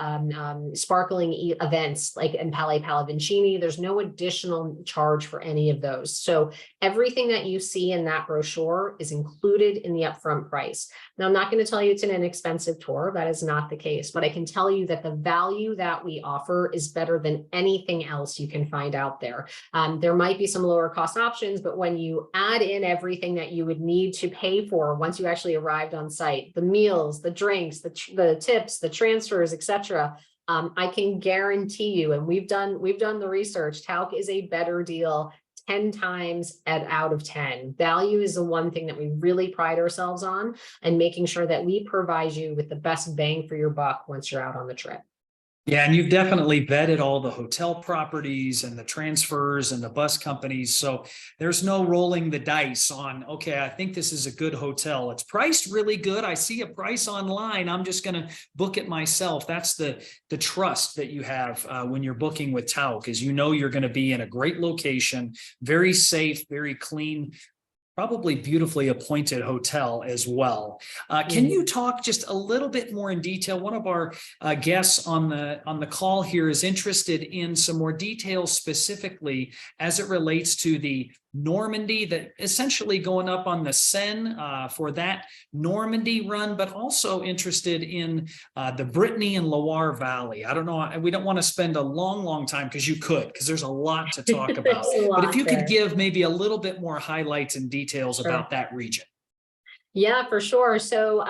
sparkling events like in Palle Pallavicini. There's no additional charge for any of those. So everything that you see in that brochure is included in the upfront price. Now, I'm not going to tell you it's an inexpensive tour. That is not the case, but I can tell you that the value that we offer is better than anything else you can find out there. There might be some lower cost options, but when you add in everything that you would need to pay for once you actually arrived on site, the meals, the drinks, the tips, the transfers, etc., I can guarantee you, and we've done the research, Tauck is a better deal 10 times out of 10. Value is the one thing that we really pride ourselves on, and making sure that we provide you with the best bang for your buck once you're out on the trip. Yeah, and you've definitely vetted all the hotel properties and the transfers and the bus companies. So there's no rolling the dice on, okay, I think this is a good hotel. It's priced really good. I see a price online. I'm just going to book it myself. That's the trust that you have when you're booking with Tauck, is you know you're going to be in a great location, very safe, very clean, probably beautifully appointed hotel as well. Can you talk just a little bit more in detail? One of our guests on the call here is interested in some more details specifically as it relates to the Normandy, that essentially going up on the Seine for that Normandy run, but also interested in the Brittany and Loire Valley. I don't know, we don't want to spend a long time, because you could, because there's a lot to talk about. But if you could give maybe a little bit more highlights and details about that region. Yeah, for sure. So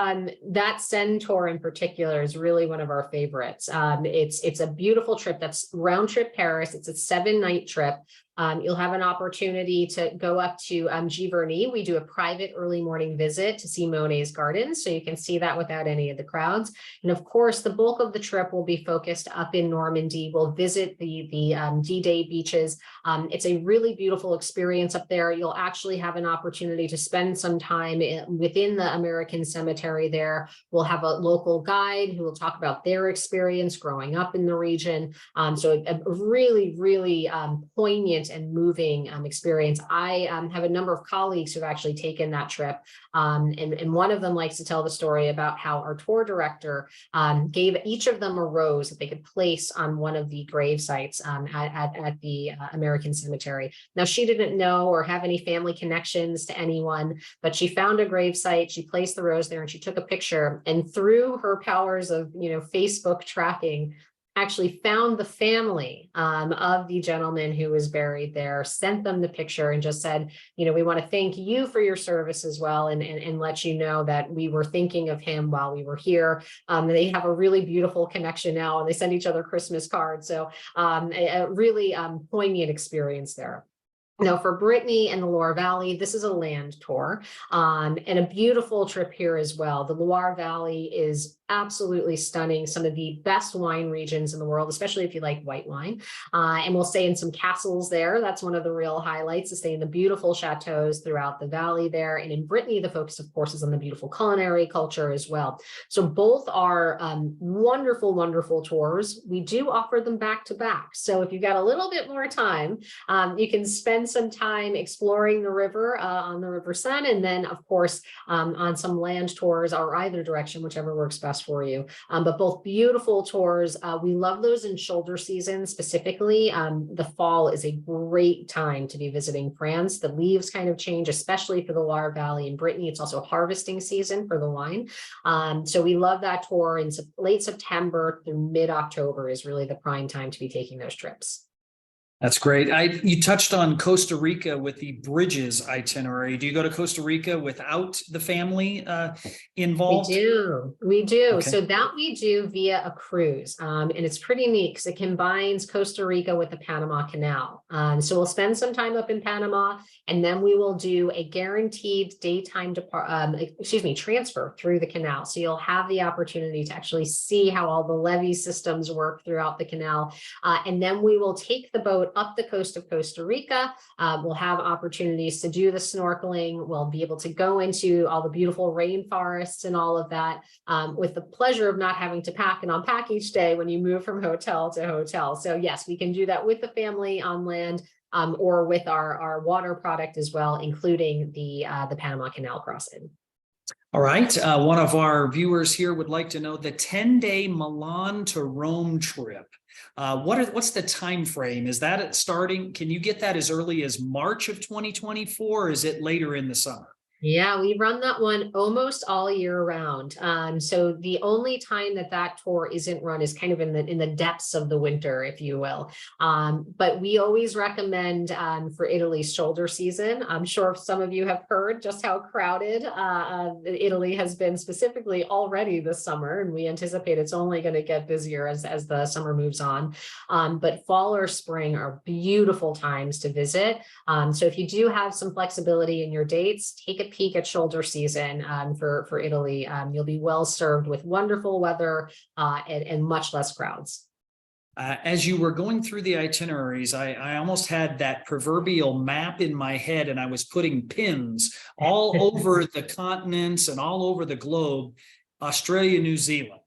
that Seine tour in particular is really one of our favorites. It's a beautiful trip. That's round trip Paris. It's a 7-night trip. You'll have an opportunity to go up to Giverny. We do a private early morning visit to see Monet's gardens, so you can see that without any of the crowds. And of course, the bulk of the trip will be focused up in Normandy. We'll visit the D-Day beaches. It's a really beautiful experience up there. You'll actually have an opportunity to spend some time within the American cemetery there. We'll have a local guide who will talk about their experience growing up in the region. So a really poignant and moving experience. I have a number of colleagues who've actually taken that trip. And one of them likes to tell the story about how our tour director gave each of them a rose that they could place on one of the grave sites at the American cemetery. Now, she didn't know or have any family connections to anyone, but she found a grave site, she placed the rose there, and she took a picture, and through her powers of, Facebook tracking, actually found the family of the gentleman who was buried there, sent them the picture, and just said, we want to thank you for your service as well, and let you know that we were thinking of him while we were here. They have a really beautiful connection now, and they send each other Christmas cards. So a really poignant experience there. Now, for Brittany and the Loire Valley, this is a land tour and a beautiful trip here as well. The Loire Valley is absolutely stunning, some of the best wine regions in the world, especially if you like white wine. And we'll stay in some castles there. That's one of the real highlights, to stay in the beautiful chateaus throughout the valley there. And in Brittany, the focus, of course, is on the beautiful culinary culture as well. So both are wonderful tours. We do offer them back to back. So if you've got a little bit more time, you can spend some time exploring the river on the River Seine, and then, of course, on some land tours or either direction, whichever works best for you. But both beautiful tours. We love those in shoulder season specifically. The fall is a great time to be visiting France. The leaves kind of change, especially for the Loire Valley and Brittany. It's also harvesting season for the wine. So we love that tour. In late September through mid-October is really the prime time to be taking those trips. That's great. You touched on Costa Rica with the bridges itinerary. Do you go to Costa Rica without the family involved? We do. Okay. So that we do via a cruise. And it's pretty neat because it combines Costa Rica with the Panama Canal. So we'll spend some time up in Panama, and then we will do a guaranteed daytime transfer through the canal. So you'll have the opportunity to actually see how all the levee systems work throughout the canal. And then we will take the boat up the coast of Costa Rica. We'll have opportunities to do the snorkeling. We'll be able to go into all the beautiful rainforests and all of that, with the pleasure of not having to pack and unpack each day when you move from hotel to hotel. So yes, we can do that with the family on land, or with our water product as well, including the Panama Canal crossing. All right. One of our viewers here would like to know the 10-day Milan to Rome trip. What's the time frame? Is that starting? Can you get that as early as March of 2024? Or is it later in the summer? Yeah, we run that one almost all year round. So the only time that tour isn't run is kind of in the depths of the winter, if you will. But we always recommend for Italy's shoulder season. I'm sure some of you have heard just how crowded Italy has been specifically already this summer, and we anticipate it's only going to get busier as the summer moves on. But fall or spring are beautiful times to visit. So if you do have some flexibility in your dates, take a peek at shoulder season for Italy. You'll be well served with wonderful weather and much less crowds. As you were going through the itineraries, I almost had that proverbial map in my head, and I was putting pins all over the continents and all over the globe. Australia, New Zealand.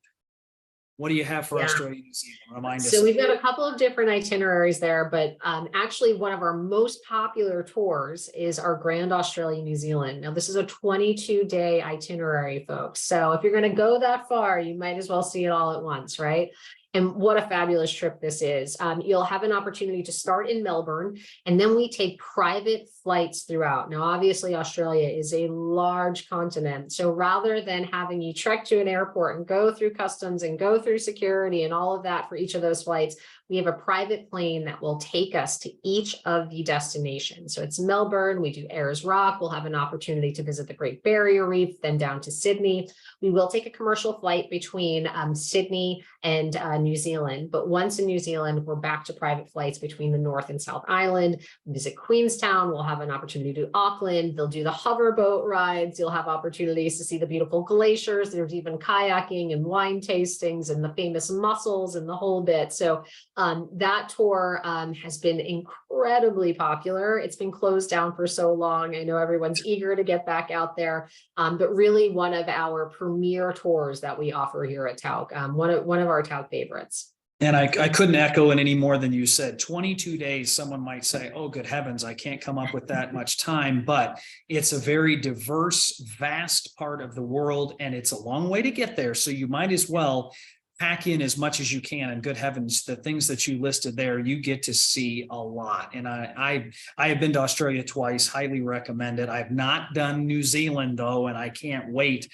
What do you have for Yeah. Australia, New Zealand? Remind us. So we've got a couple of different itineraries there, but actually one of our most popular tours is our Grand Australia, New Zealand. Now, this is a 22-day itinerary, folks. So if you're going to go that far, you might as well see it all at once, right? And what a fabulous trip this is. You'll have an opportunity to start in Melbourne, and then we take private flights throughout. Now, obviously, Australia is a large continent. So rather than having you trek to an airport and go through customs and go through security and all of that for each of those flights, we have a private plane that will take us to each of the destinations. So it's Melbourne, we do Ayers Rock, we'll have an opportunity to visit the Great Barrier Reef, then down to Sydney. We will take a commercial flight between Sydney and New Zealand, but once in New Zealand, we're back to private flights between the North and South Island. We visit Queenstown, we'll have an opportunity to do Auckland, they'll do the hoverboat rides, you'll have opportunities to see the beautiful glaciers, there's even kayaking and wine tastings and the famous mussels and the whole bit. So that tour has been incredibly popular. It's been closed down for so long. I know everyone's eager to get back out there, but really one of our premier tours that we offer here at Tauck, one of our Tauck favorites. And I couldn't echo it any more than you said. 22 days, someone might say, oh, good heavens, I can't come up with that much time, but it's a very diverse, vast part of the world, and it's a long way to get there. So you might as well pack in as much as you can, and good heavens, the things that you listed there, you get to see a lot. And I have been to Australia twice, highly recommend it. I've not done New Zealand though, and I can't wait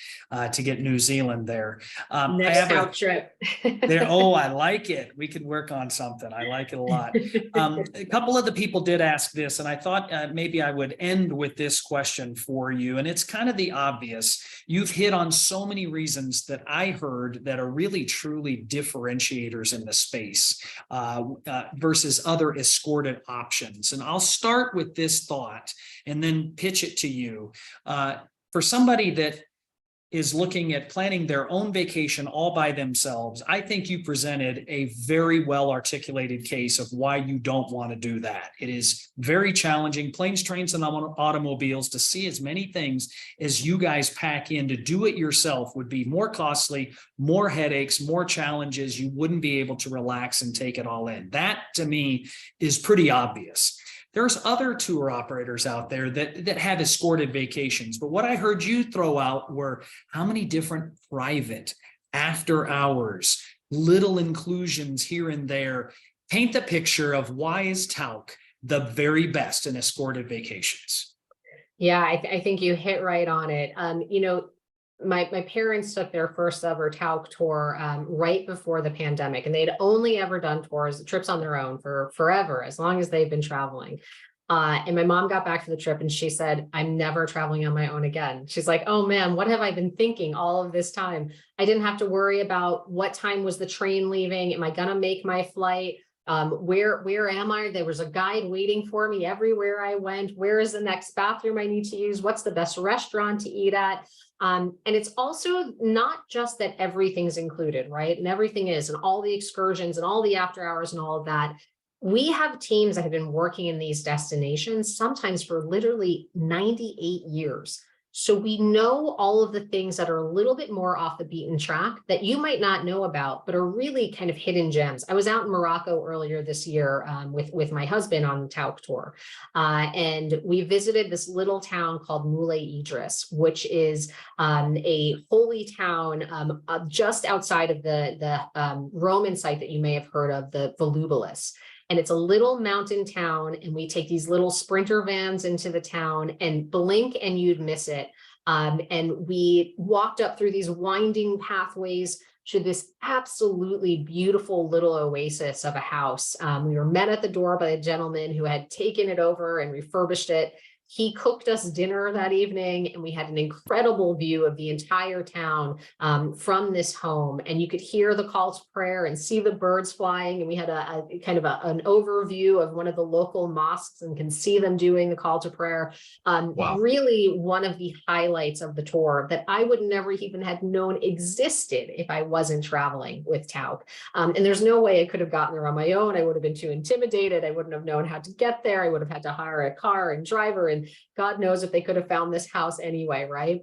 to get New Zealand there. Next Tauck trip. Oh, I like it. We could work on something. I like it a lot. A couple of the people did ask this, and I thought maybe I would end with this question for you. And it's kind of the obvious. You've hit on so many reasons that I heard that are really truly differentiators in the space versus other escorted options. And I'll start with this thought and then pitch it to you. For somebody that is looking at planning their own vacation all by themselves, I think you presented a very well articulated case of why you don't want to do that. It is very challenging, planes, trains, and automobiles, to see as many things as you guys pack in. To do it yourself would be more costly, more headaches, more challenges. You wouldn't be able to relax and take it all in. That, to me, is pretty obvious. There's other tour operators out there that have escorted vacations, but what I heard you throw out were how many different private, after hours, little inclusions here and there. Paint the picture of why is Tauck the very best in escorted vacations? Yeah, I think you hit right on it. My parents took their first ever Tauck tour right before the pandemic, and they'd only ever done trips on their own for forever, as long as they've been traveling. And my mom got back to the trip and she said, I'm never traveling on my own again. She's like, oh man, what have I been thinking all of this time? I didn't have to worry about what time was the train leaving. Am I going to make my flight? Where am I? There was a guide waiting for me everywhere I went. Where is the next bathroom I need to use? What's the best restaurant to eat at? And it's also not just that everything's included, right? And everything is, and all the excursions and all the after hours and all of that. We have teams that have been working in these destinations, sometimes for literally 98 years. So we know all of the things that are a little bit more off the beaten track that you might not know about, but are really kind of hidden gems. I was out in Morocco earlier this year with my husband on the Tauck tour, and we visited this little town called Moulay Idris, which is a holy town just outside of the Roman site that you may have heard of, the Volubilis. And it's a little mountain town, and we take these little sprinter vans into the town, and blink and you'd miss it. And we walked up through these winding pathways to this absolutely beautiful little oasis of a house. We were met at the door by a gentleman who had taken it over and refurbished it. He cooked us dinner that evening, and we had an incredible view of the entire town from this home. And you could hear the call to prayer and see the birds flying. And we had a kind of an overview of one of the local mosques and can see them doing the call to prayer. Wow. Really one of the highlights of the tour that I would never even had known existed if I wasn't traveling with Tauck. And there's no way I could have gotten there on my own. I would have been too intimidated. I wouldn't have known how to get there. I would have had to hire a car and driver, and God knows if they could have found this house anyway, right?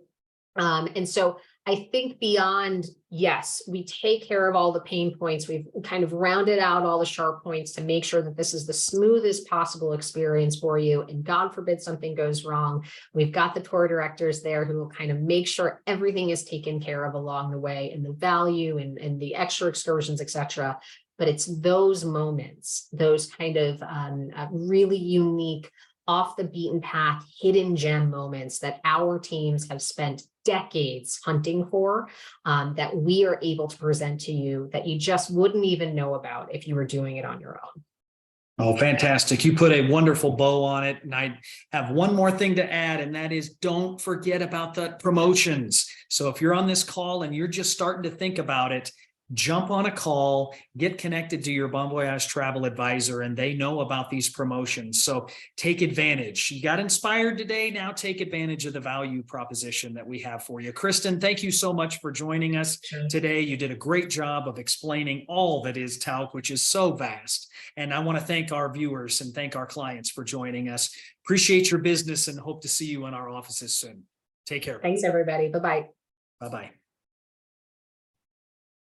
And so I think beyond, yes, we take care of all the pain points. We've kind of rounded out all the sharp points to make sure that this is the smoothest possible experience for you. And God forbid something goes wrong, we've got the tour directors there who will kind of make sure everything is taken care of along the way, and the value and the extra excursions, etc. But it's those moments, those kind of really unique, off the beaten path, hidden gem moments that our teams have spent decades hunting for, that we are able to present to you that you just wouldn't even know about if you were doing it on your own. Oh, fantastic. You put a wonderful bow on it. And I have one more thing to add, and that is don't forget about the promotions. So if you're on this call and you're just starting to think about it, jump on a call, get connected to your Bon Voyage travel advisor, and they know about these promotions. So take advantage. You got inspired today. Now take advantage of the value proposition that we have for you. Kristen, thank you so much for joining us today. You did a great job of explaining all that is Tauck, which is so vast. And I want to thank our viewers and thank our clients for joining us. Appreciate your business and hope to see you in our offices soon. Take care. Thanks, everybody. Bye-bye. Bye-bye.